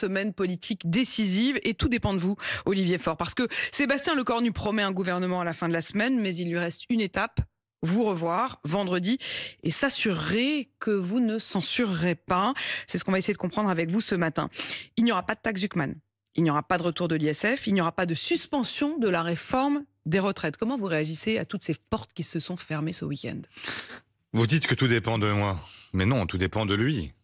semaine politique décisive et tout dépend de vous, Olivier Faure. Parce que Sébastien Lecornu promet un gouvernement à la fin de la semaine, mais il lui reste une étape. Vous revoir vendredi et s'assurer que vous ne censurerez pas. C'est ce qu'on va essayer de comprendre avec vous ce matin. Il n'y aura pas de taxe Zuckman. Il n'y aura pas de retour de l'ISF. Il n'y aura pas de suspension de la réforme des retraites. Comment vous réagissez à toutes ces portes qui se sont fermées ce week-end? Vous dites que tout dépend de moi. Mais non, tout dépend de lui.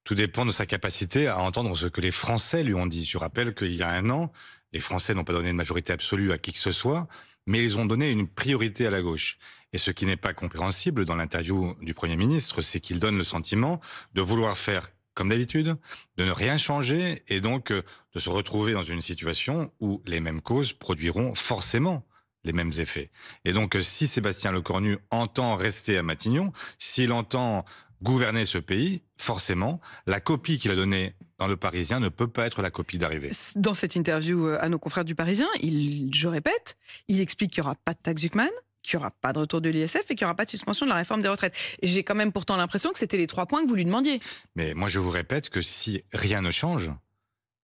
Tout dépend de sa capacité à entendre ce que les Français lui ont dit. Je rappelle qu'il y a un an, les Français n'ont pas donné de majorité absolue à qui que ce soit, mais ils ont donné une priorité à la gauche. Et ce qui n'est pas compréhensible dans l'interview du Premier ministre, c'est qu'il donne le sentiment de vouloir faire comme d'habitude, de ne rien changer et donc de se retrouver dans une situation où les mêmes causes produiront forcément les mêmes effets. Et donc si Sébastien Lecornu entend rester à Matignon, s'il entend gouverner ce pays, forcément, la copie qu'il a donnée dans Le Parisien ne peut pas être la copie d'arrivée. Dans cette interview à nos confrères du Parisien, je répète, il explique qu'il n'y aura pas de taxe Zuckman, qu'il n'y aura pas de retour de l'ISF et qu'il n'y aura pas de suspension de la réforme des retraites. J'ai quand même pourtant l'impression que c'était les 3 points que vous lui demandiez. Mais moi, je vous répète que si rien ne change,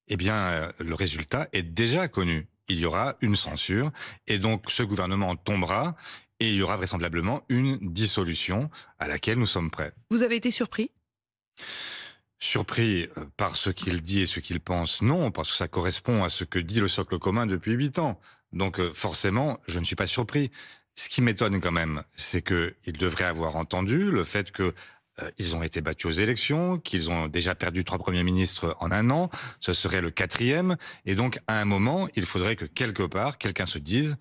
eh bien, le résultat est déjà connu. Il y aura une censure et donc ce gouvernement tombera et il y aura vraisemblablement une dissolution à laquelle nous sommes prêts. Vous avez été surpris ? Surpris par ce qu'il dit et ce qu'il pense, non, parce que ça correspond à ce que dit le socle commun depuis 8 ans. Donc forcément, je ne suis pas surpris. Ce qui m'étonne quand même, c'est qu'il devrait avoir entendu le fait que ils ont été battus aux élections, qu'ils ont déjà perdu 3 premiers ministres en un an, ce serait le 4e, et donc à un moment, il faudrait que quelque part, quelqu'un se dise,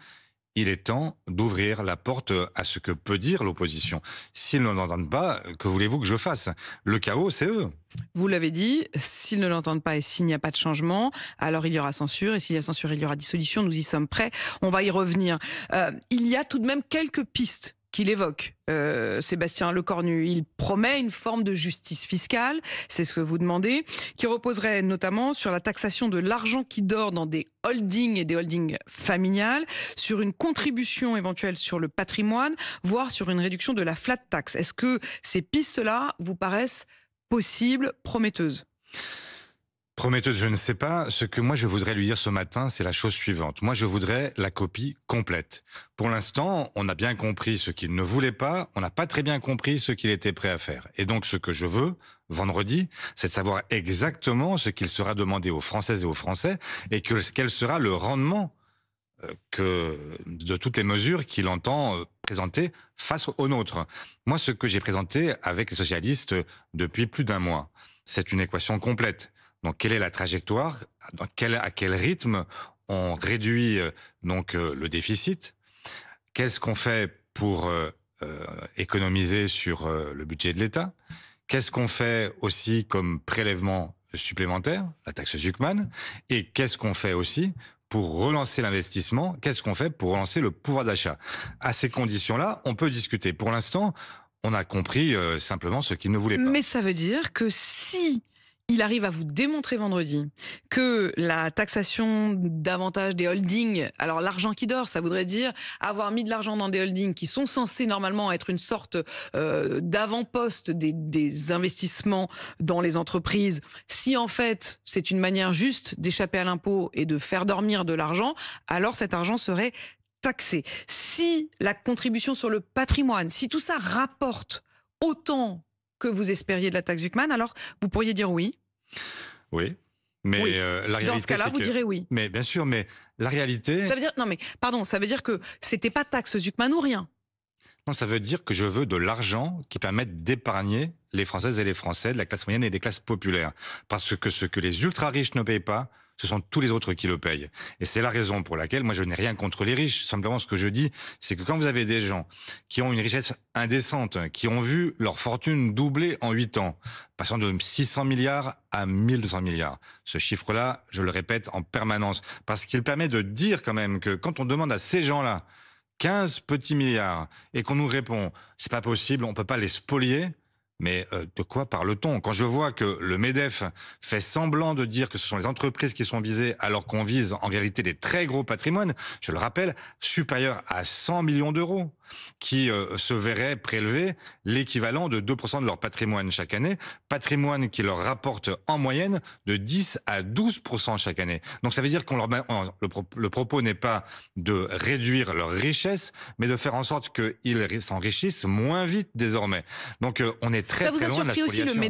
il est temps d'ouvrir la porte à ce que peut dire l'opposition. S'ils ne l'entendent pas, que voulez-vous que je fasse? Le chaos, c'est eux. Vous l'avez dit, s'ils ne l'entendent pas et s'il n'y a pas de changement, alors il y aura censure. Et s'il y a censure, il y aura dissolution. Nous y sommes prêts. On va y revenir. Il y a tout de même quelques pistes qu'il évoque, Sébastien Lecornu. Il promet une forme de justice fiscale, c'est ce que vous demandez, qui reposerait notamment sur la taxation de l'argent qui dort dans des holdings et des holdings familiales, sur une contribution éventuelle sur le patrimoine, voire sur une réduction de la flat tax. Est-ce que ces pistes-là vous paraissent possibles, prometteuses? Prometteuse, je ne sais pas. Ce que moi je voudrais lui dire ce matin, c'est la chose suivante. Moi je voudrais la copie complète. Pour l'instant, on a bien compris ce qu'il ne voulait pas, on n'a pas très bien compris ce qu'il était prêt à faire. Et donc ce que je veux, vendredi, c'est de savoir exactement ce qu'il sera demandé aux Françaises et aux Français et quel sera le rendement de toutes les mesures qu'il entend présenter face aux nôtres. Moi, ce que j'ai présenté avec les socialistes depuis plus d'1 mois, c'est une équation complète. Donc, quelle est la trajectoire? À quel rythme on réduit le déficit? Qu'est-ce qu'on fait pour économiser sur le budget de l'État? Qu'est-ce qu'on fait aussi comme prélèvement supplémentaire, la taxe Zuckman? Et qu'est-ce qu'on fait aussi pour relancer l'investissement? Qu'est-ce qu'on fait pour relancer le pouvoir d'achat? À ces conditions-là, on peut discuter. Pour l'instant, on a compris simplement ce qu'il ne voulait pas. Mais ça veut dire que si il arrive à vous démontrer vendredi que la taxation davantage des holdings, alors l'argent qui dort, ça voudrait dire avoir mis de l'argent dans des holdings qui sont censés normalement être une sorte d'avant-poste des investissements dans les entreprises. Si en fait c'est une manière juste d'échapper à l'impôt et de faire dormir de l'argent, alors cet argent serait taxé. Si la contribution sur le patrimoine, si tout ça rapporte autant que vous espériez de la taxe Zuckman, alors vous pourriez dire oui. Oui, mais oui. La réalité, dans ce cas-là, vous direz oui. Mais bien sûr, mais la réalité... Ça veut dire, non mais, pardon, ça veut dire que c'était pas taxe Zuckman ou rien. Non, ça veut dire que je veux de l'argent qui permette d'épargner les Françaises et les Français, de la classe moyenne et des classes populaires. Parce que ce que les ultra-riches ne payent pas, ce sont tous les autres qui le payent. Et c'est la raison pour laquelle moi je n'ai rien contre les riches. Simplement ce que je dis, c'est que quand vous avez des gens qui ont une richesse indécente, qui ont vu leur fortune doubler en 8 ans, passant de 600 milliards à 1200 milliards, ce chiffre-là, je le répète en permanence, parce qu'il permet de dire quand même que quand on demande à ces gens-là 15 petits milliards et qu'on nous répond c'est pas possible, on peut pas les spolier, Mais de quoi parle-t-on? Quand je vois que le MEDEF fait semblant de dire que ce sont les entreprises qui sont visées, alors qu'on vise en réalité des très gros patrimoines, je le rappelle, supérieurs à 100 millions d'euros, qui se verraient prélever l'équivalent de 2% de leur patrimoine chaque année, patrimoine qui leur rapporte en moyenne de 10 à 12% chaque année. Donc ça veut dire qu'on le propos n'est pas de réduire leur richesse, mais de faire en sorte qu'ils s'enrichissent moins vite désormais. Donc on est Ça vous très a loin de la surpris aussi spoliation.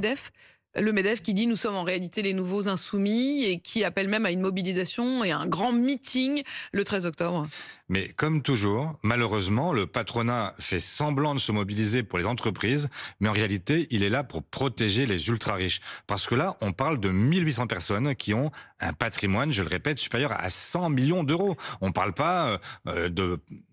le MEDEF qui dit nous sommes en réalité les nouveaux insoumis et qui appelle même à une mobilisation et à un grand meeting le 13 octobre. Mais comme toujours, malheureusement, le patronat fait semblant de se mobiliser pour les entreprises, mais en réalité, il est là pour protéger les ultra-riches. Parce que là, on parle de 1800 personnes qui ont un patrimoine, je le répète, supérieur à 100 millions d'euros. On ne parle pas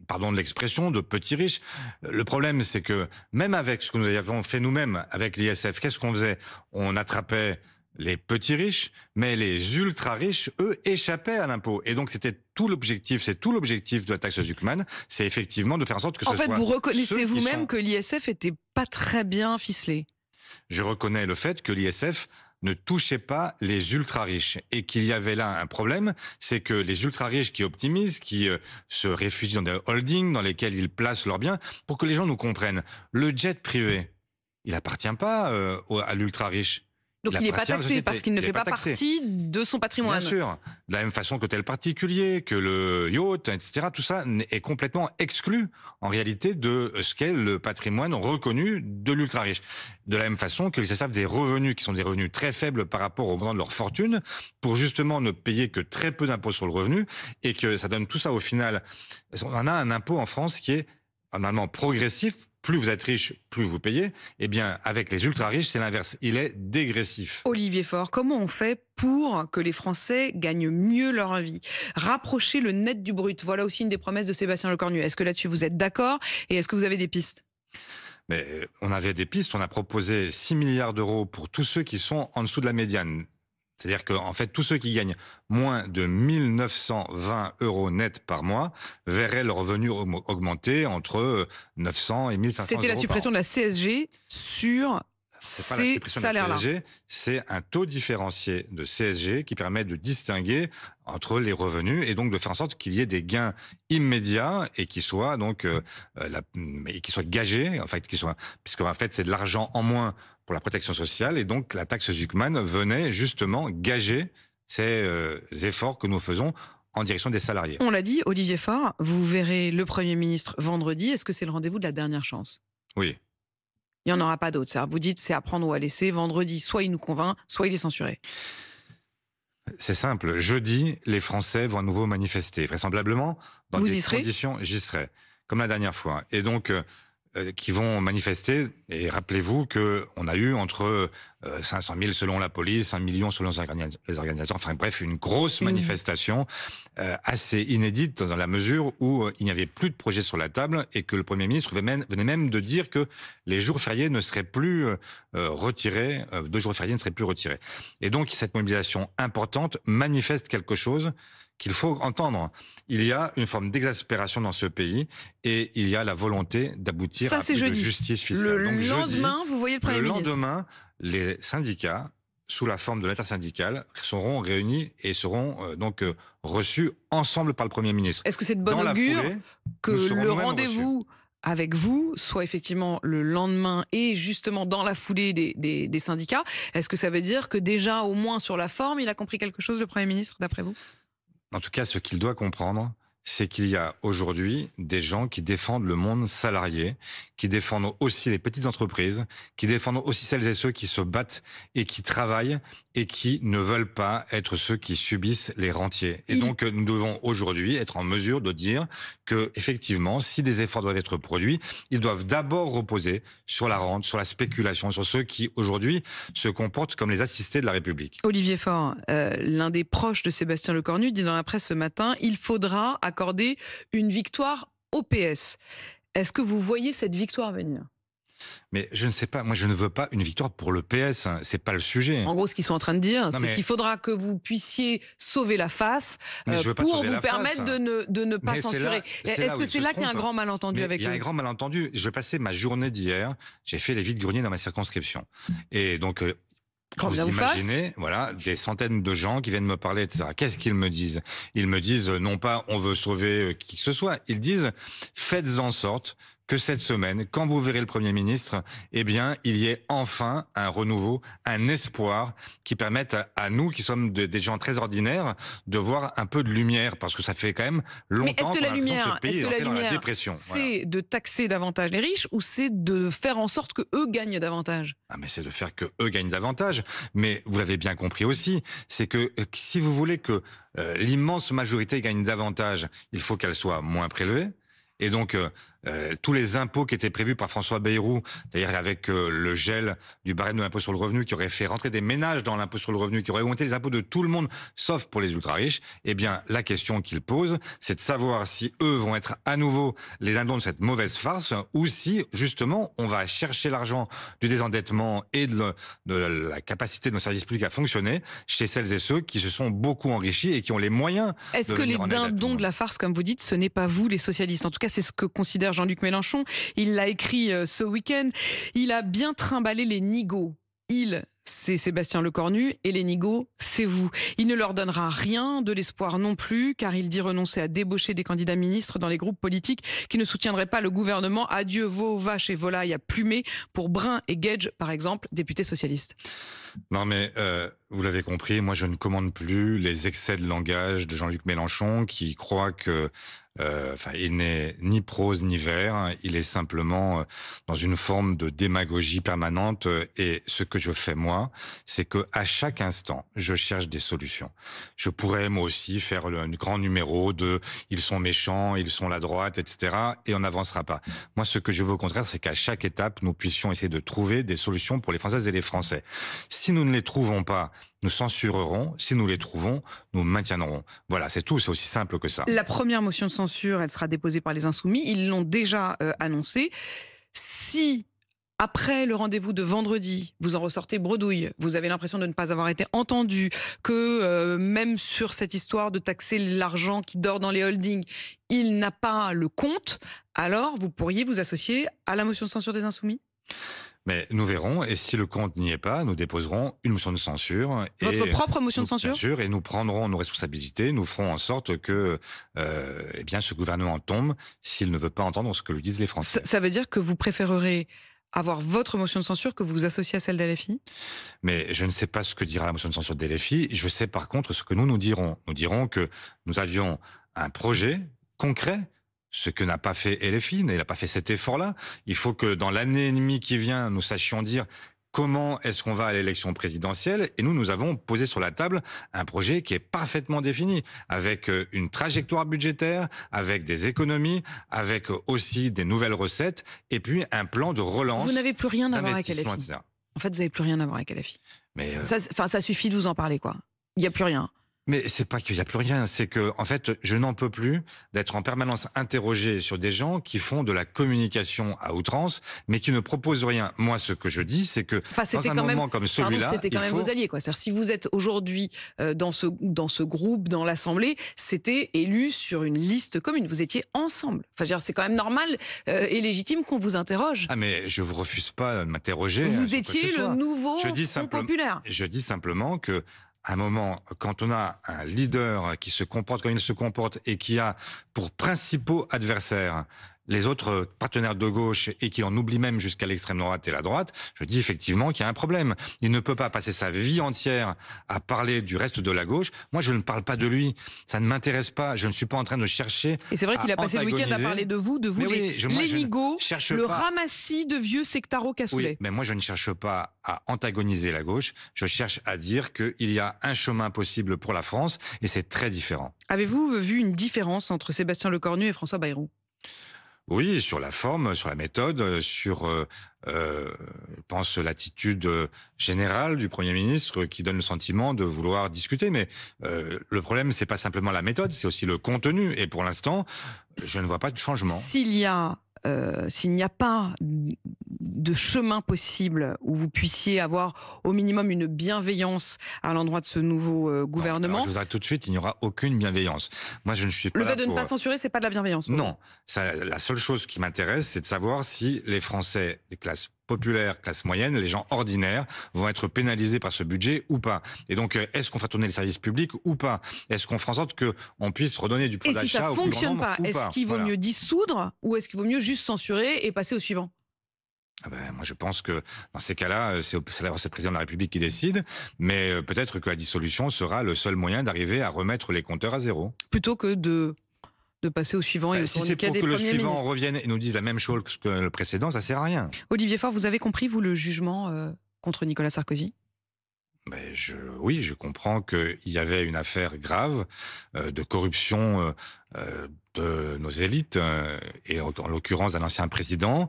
pardon de l'expression, de petits riches. Le problème, c'est que même avec ce que nous avons fait nous-mêmes avec l'ISF, qu'est-ce qu'on faisait? On attrapait les petits riches, mais les ultra riches, eux, échappaient à l'impôt. Et donc, c'est tout l'objectif de la taxe Zuckman, c'est effectivement de faire en sorte que En fait, vous reconnaissez vous-même sont... que l'ISF était pas très bien ficelé. Je reconnais le fait que l'ISF ne touchait pas les ultra-riches et qu'il y avait là un problème, c'est que les ultra-riches qui optimisent, qui se réfugient dans des holdings dans lesquels ils placent leurs biens, pour que les gens nous comprennent, le jet privé, il appartient pas à l'ultra-riche. Donc il n'est pas taxé parce qu'il ne fait pas partie de son patrimoine. Bien sûr, de la même façon que tel particulier, que le yacht, etc. Tout ça est complètement exclu en réalité de ce qu'est le patrimoine reconnu de l'ultra-riche. De la même façon que les SAF des revenus qui sont des revenus très faibles par rapport au montant de leur fortune, pour justement ne payer que très peu d'impôts sur le revenu, et que ça donne tout ça au final. On a un impôt en France qui est normalement progressif. Plus vous êtes riche, plus vous payez. Eh bien, avec les ultra-riches, c'est l'inverse. Il est dégressif. Olivier Faure, comment on fait pour que les Français gagnent mieux leur vie? Rapprocher le net du brut, voilà aussi une des promesses de Sébastien Lecornu. Est-ce que là-dessus vous êtes d'accord? Et est-ce que vous avez des pistes? Mais on avait des pistes. On a proposé 6 milliards d'euros pour tous ceux qui sont en dessous de la médiane. C'est-à-dire qu'en fait, tous ceux qui gagnent moins de 1 920 euros net par mois verraient leur revenu augmenter entre 900 et 1 500 euros. C'était la suppression de la CSG sur C'est pas la ces suppression de la salaires-là. CSG, c'est un taux différencié de CSG qui permet de distinguer entre les revenus et donc de faire en sorte qu'il y ait des gains immédiats et qui soient donc qui soient gagés, en fait, puisque en fait c'est de l'argent en moins pour la protection sociale et donc la taxe Zuckman venait justement gager ces efforts que nous faisons en direction des salariés. On l'a dit, Olivier Faure, vous verrez le Premier ministre vendredi. Est-ce que c'est le rendez-vous de la dernière chance? Oui. Il n'y en aura pas d'autre. Vous dites c'est à prendre ou à laisser. Vendredi, soit il nous convainc, soit il est censuré. C'est simple. Jeudi, les Français vont à nouveau manifester. Vraisemblablement, dans des conditions, j'y serai, comme la dernière fois. Et donc, qui vont manifester. Et rappelez-vous qu'on a eu entre 500 000 selon la police, 1 million selon les organisations. Enfin bref, une grosse manifestation assez inédite dans la mesure où il n'y avait plus de projet sur la table et que le Premier ministre venait même de dire que les jours fériés ne seraient plus retirés, 2 jours fériés ne seraient plus retirés. Et donc cette mobilisation importante manifeste quelque chose qu'il faut entendre. Il y a une forme d'exaspération dans ce pays et il y a la volonté d'aboutir à plus de justice fiscale. Le lendemain, vous voyez le Premier ministre. Le lendemain, les syndicats, sous la forme de l'intersyndicale, seront réunis et seront donc reçus ensemble par le Premier ministre. Est-ce que c'est de bon augure que le rendez-vous avec vous soit effectivement le lendemain et justement dans la foulée des syndicats? Est-ce que ça veut dire que déjà, au moins sur la forme, il a compris quelque chose, le Premier ministre, d'après vous? En tout cas, ce qu'il doit comprendre, c'est qu'il y a aujourd'hui des gens qui défendent le monde salarié, qui défendent aussi les petites entreprises, qui défendent aussi celles et ceux qui se battent et qui travaillent et qui ne veulent pas être ceux qui subissent les rentiers. Et donc, nous devons aujourd'hui être en mesure de dire que, effectivement, si des efforts doivent être produits, ils doivent d'abord reposer sur la rente, sur la spéculation, sur ceux qui, aujourd'hui, se comportent comme les assistés de la République. Olivier Faure, l'un des proches de Sébastien Lecornu, dit dans la presse ce matin, il faudra accorder une victoire au PS. Est-ce que vous voyez cette victoire venir? Mais je ne sais pas, moi je ne veux pas une victoire pour le PS, hein, c'est pas le sujet. En gros, ce qu'ils sont en train de dire, Non c'est mais qu'il faudra que vous puissiez sauver la face je veux pas pour sauver vous la face. permettre de ne pas Mais censurer. c'est Est-ce là où que il c'est se là qu'il y a un trompe. grand malentendu Mais avec il y a un eux? grand malentendu. Je passais ma journée d'hier, j'ai fait les vides-greniers dans ma circonscription. Et donc, Grand bien vous vous fasse. imaginez, voilà, des centaines de gens qui viennent me parler, etc. Qu'est-ce qu'ils me disent? Ils me disent non pas on veut sauver qui que ce soit, ils disent faites en sorte que cette semaine, quand vous verrez le Premier ministre, eh bien, il y ait enfin un renouveau, un espoir qui permette à nous, qui sommes des gens très ordinaires, de voir un peu de lumière, parce que ça fait quand même Mais est-ce longtemps que qu'on la a l'impression que ce lumière, pays est entré dans la dépression. Voilà. c'est de taxer davantage les riches ou c'est de faire en sorte que eux gagnent davantage? Ah mais c'est de faire que eux gagnent davantage. Mais vous l'avez bien compris aussi, c'est que si vous voulez que l'immense majorité gagne davantage, il faut qu'elle soit moins prélevée. Et donc, tous les impôts qui étaient prévus par François Bayrou, d'ailleurs avec le gel du barème de l'impôt sur le revenu, qui aurait fait rentrer des ménages dans l'impôt sur le revenu, qui aurait augmenté les impôts de tout le monde, sauf pour les ultra-riches, eh bien, la question qu'il pose, c'est de savoir si eux vont être à nouveau les dindons de cette mauvaise farce, ou si, justement, on va chercher l'argent du désendettement et de la capacité de nos services publics à fonctionner chez celles et ceux qui se sont beaucoup enrichis et qui ont les moyens Est-ce de que les venir en aide à tout le dindons de monde. la farce, comme vous dites, ce n'est pas vous les socialistes? En tout cas, c'est ce que considère Jean-Luc Mélenchon. Il l'a écrit ce week-end. Il a bien trimballé les nigauds. Il, c'est Sébastien Lecornu, et les nigauds, c'est vous. Il ne leur donnera rien, de l'espoir non plus, car il dit renoncer à débaucher des candidats ministres dans les groupes politiques qui ne soutiendraient pas le gouvernement. Adieu veaux, vaches et volailles à plumer pour Brun et Gage, par exemple, députés socialistes. Non mais vous l'avez compris, moi je ne commande plus les excès de langage de Jean-Luc Mélenchon qui croit que il n'est ni prose ni vert, il est simplement dans une forme de démagogie permanente. Et ce que je fais moi, c'est que à chaque instant, je cherche des solutions. Je pourrais moi aussi faire le grand numéro de ils sont méchants, ils sont la droite, etc. Et on n'avancera pas. Moi, ce que je veux au contraire, c'est qu'à chaque étape, nous puissions essayer de trouver des solutions pour les Françaises et les Français. Si nous ne les trouvons pas, nous censurerons. Si nous les trouvons, nous maintiendrons. Voilà, c'est tout. C'est aussi simple que ça. La première motion de censure, elle sera déposée par les Insoumis. Ils l'ont déjà annoncé. Si, après le rendez-vous de vendredi, vous en ressortez bredouille, vous avez l'impression de ne pas avoir été entendu, que même sur cette histoire de taxer l'argent qui dort dans les holdings, il n'a pas le compte, alors vous pourriez vous associer à la motion de censure des Insoumis? Mais nous verrons, et si le compte n'y est pas, nous déposerons une motion de censure. Votre propre motion de censure? Bien sûr, et nous prendrons nos responsabilités, nous ferons en sorte que eh bien, ce gouvernement tombe s'il ne veut pas entendre ce que lui disent les Français. Ça veut dire que vous préférerez avoir votre motion de censure que vous vous associez à celle d'LFI? Mais je ne sais pas ce que dira la motion de censure de LFI, je sais par contre ce que nous dirons. Nous dirons que nous avions un projet concret, ce que n'a pas fait LFI, il n'a pas fait cet effort-là. Il faut que dans l'année et demie qui vient, nous sachions dire comment est-ce qu'on va à l'élection présidentielle. Et nous avons posé sur la table un projet qui est parfaitement défini, avec une trajectoire budgétaire, avec des économies, avec aussi des nouvelles recettes, et puis un plan de relance. Vous n'avez plus rien à voir avec LFI. etc. En fait, vous n'avez plus rien à voir avec LFI. Mais Ça suffit de vous en parler, quoi. Il n'y a plus rien. Mais c'est pas qu'il y a plus rien, c'est que en fait, je n'en peux plus d'être en permanence interrogé sur des gens qui font de la communication à outrance, mais qui ne proposent rien. Moi, ce que je dis, c'est que dans un moment comme celui-là, c'était quand même vos alliés, quoi. C'est-à-dire, si vous êtes aujourd'hui dans ce groupe, dans l'Assemblée, c'était élu sur une liste commune. Vous étiez ensemble. Enfin, je veux dire, c'est quand même normal et légitime qu'on vous interroge. Ah, mais je vous refuse pas de m'interroger. Vous étiez le nouveau Front populaire. Je dis simplement que à un moment, quand on a un leader qui se comporte comme il se comporte et qui a pour principaux adversaires les autres partenaires de gauche et qui en oublie même jusqu'à l'extrême droite et la droite, je dis effectivement qu'il y a un problème. Il ne peut pas passer sa vie entière à parler du reste de la gauche. Moi, je ne parle pas de lui. Ça ne m'intéresse pas. Je ne suis pas en train de chercher. Et c'est vrai qu'il a passé le week-end à parler de vous les nigauds, le ramassis de vieux sectaros cassoulets. Oui, mais moi, je ne cherche pas à antagoniser la gauche. Je cherche à dire qu'il y a un chemin possible pour la France et c'est très différent. Avez-vous vu une différence entre Sébastien Lecornu et François Bayrou? Oui, sur la forme, sur la méthode, sur, je pense, l'attitude générale du Premier ministre qui donne le sentiment de vouloir discuter. Mais le problème, c'est pas simplement la méthode, c'est aussi le contenu. Et pour l'instant, je ne vois pas de changement. S'il y a s'il n'y a pas de chemin possible où vous puissiez avoir au minimum une bienveillance à l'endroit de ce nouveau gouvernement. Alors, je vous arrête tout de suite, il n'y aura aucune bienveillance. Moi, je ne suis pas Le là fait de ne pour... pas censurer, c'est pas de la bienveillance. Non, la seule chose qui m'intéresse, c'est de savoir si les Français, les classes populaires, classes moyennes, les gens ordinaires, vont être pénalisés par ce budget ou pas. Et donc, est-ce qu'on fera tourner les services publics ou pas? Est-ce qu'on fera en sorte qu'on puisse redonner du pouvoir d'achat? Et si ça au plus grand fonctionne nombre pas, est-ce qu'il vaut mieux dissoudre ou est-ce qu'il vaut mieux juste censurer et passer au suivant? Moi, je pense que dans ces cas-là, c'est le président de la République qui décide, mais peut-être que la dissolution sera le seul moyen d'arriver à remettre les compteurs à zéro. Plutôt que de passer au suivant et au si c'est pour que le suivant ministres. revienne et nous dise la même chose que le précédent, ça sert à rien. Olivier Faure, vous avez compris, vous, le jugement contre Nicolas Sarkozy? Oui, je comprends qu'il y avait une affaire grave de corruption de nos élites, et en l'occurrence d'un ancien président,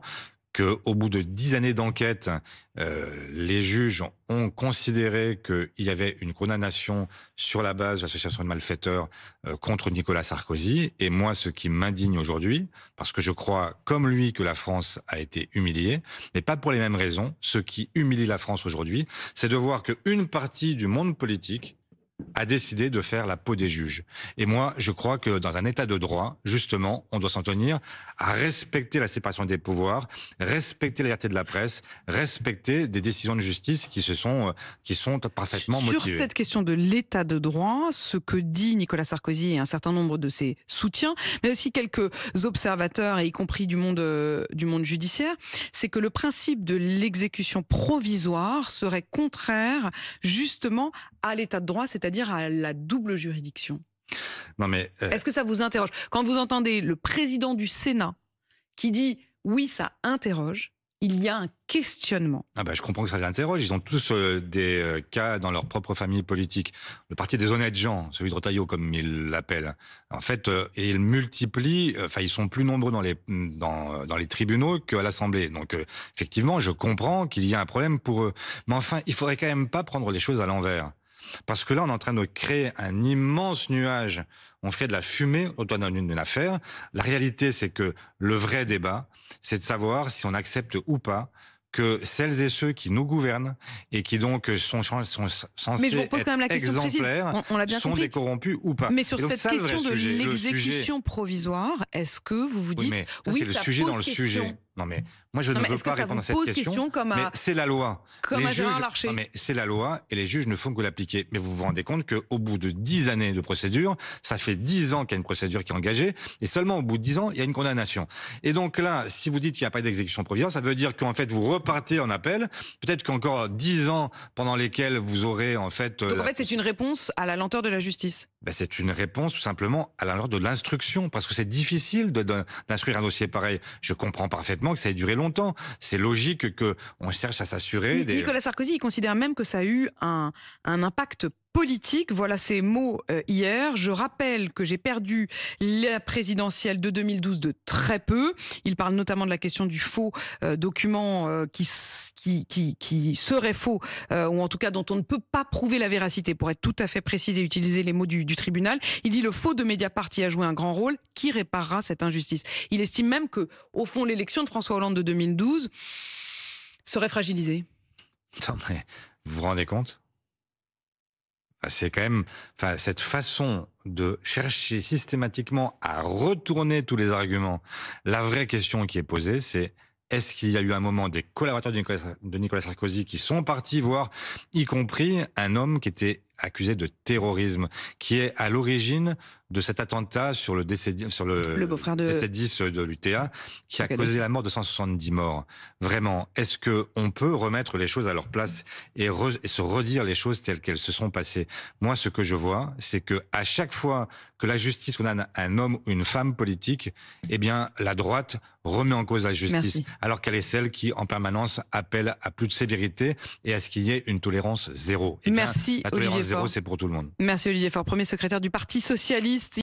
qu'au bout de 10 années d'enquête, les juges ont considéré qu'il y avait une condamnation sur la base de l'association de malfaiteurs contre Nicolas Sarkozy. Et moi, ce qui m'indigne aujourd'hui, parce que je crois, comme lui, que la France a été humiliée, mais pas pour les mêmes raisons. Ce qui humilie la France aujourd'hui, c'est de voir qu'une partie du monde politique a décidé de faire la peau des juges. Et moi, je crois que dans un état de droit, justement, on doit s'en tenir à respecter la séparation des pouvoirs, respecter la liberté de la presse, respecter des décisions de justice qui sont parfaitement motivées. Sur cette question de l'état de droit, ce que dit Nicolas Sarkozy et un certain nombre de ses soutiens, mais aussi quelques observateurs, et y compris du monde judiciaire, c'est que le principe de l'exécution provisoire serait contraire justement à l'état de droit, c'est-à-dire à la double juridiction. Non mais est-ce que ça vous interroge? Quand vous entendez le président du Sénat qui dit oui, ça interroge, il y a un questionnement. Je comprends que ça les interroge. Ils ont tous des cas dans leur propre famille politique. Le parti des honnêtes gens, celui de Retailleau comme ils l'appellent, en fait, ils multiplient. Ils sont plus nombreux dans les tribunaux qu'à l'Assemblée. Donc effectivement, je comprends qu'il y a un problème pour eux. Mais enfin, il faudrait quand même pas prendre les choses à l'envers. Parce que là, on est en train de créer un immense nuage. On ferait de la fumée autour d'une affaire. La réalité, c'est que le vrai débat, c'est de savoir si on accepte ou pas que celles et ceux qui nous gouvernent et qui donc sont censés être exemplaires sont des corrompus ou pas. Mais sur cette question de l'exécution provisoire, est-ce que vous vous dites oui, c'est le sujet dans le sujet. Non mais moi je ne veux pas répondre à cette question. Mais c'est la loi. Comme à Gérard Larcher. Non mais c'est la loi et les juges ne font que l'appliquer. Mais vous vous rendez compte qu'au bout de 10 années de procédure, ça fait 10 ans qu'il y a une procédure qui est engagée et seulement au bout de 10 ans il y a une condamnation. Et donc là, si vous dites qu'il n'y a pas d'exécution provisoire, ça veut dire qu'en fait vous repartez en appel. Peut-être qu'encore 10 ans pendant lesquels vous aurez en fait. Donc en fait c'est une réponse à la lenteur de la justice. C'est une réponse tout simplement à la lenteur de l'instruction parce que c'est difficile d'instruire un dossier pareil. Je comprends parfaitement que ça ait duré longtemps. C'est logique qu'on cherche à s'assurer. Nicolas Sarkozy, il considère même que ça a eu un impact politique. Voilà ses mots hier. Je rappelle que j'ai perdu la présidentielle de 2012 de très peu. Il parle notamment de la question du faux document qui serait faux, ou en tout cas dont on ne peut pas prouver la véracité, pour être tout à fait précis et utiliser les mots du tribunal. Il dit le faux de Mediapart y a joué un grand rôle. Qui réparera cette injustice? Il estime même que, au fond, l'élection de François Hollande de 2012 serait fragilisée. Non mais, vous vous rendez compte? C'est quand même, cette façon de chercher systématiquement à retourner tous les arguments. La vraie question qui est posée, c'est est-ce qu'il y a eu un moment des collaborateurs de Nicolas Sarkozy qui sont partis voir, y compris un homme qui était accusé de terrorisme, qui est à l'origine de cet attentat sur le beau-frère de DC-10 de l'UTA, qui a causé la mort de 170 morts. Vraiment, est-ce qu'on peut remettre les choses à leur place et se redire les choses telles qu'elles se sont passées? Moi, ce que je vois, c'est que à chaque fois que la justice condamne un homme ou une femme politique, eh bien, la droite remet en cause la justice, alors qu'elle est celle qui, en permanence, appelle à plus de sévérité et à ce qu'il y ait une tolérance zéro. Merci, la tolérance zéro, c'est pour tout le monde. Merci Olivier Faure, premier secrétaire du Parti socialiste.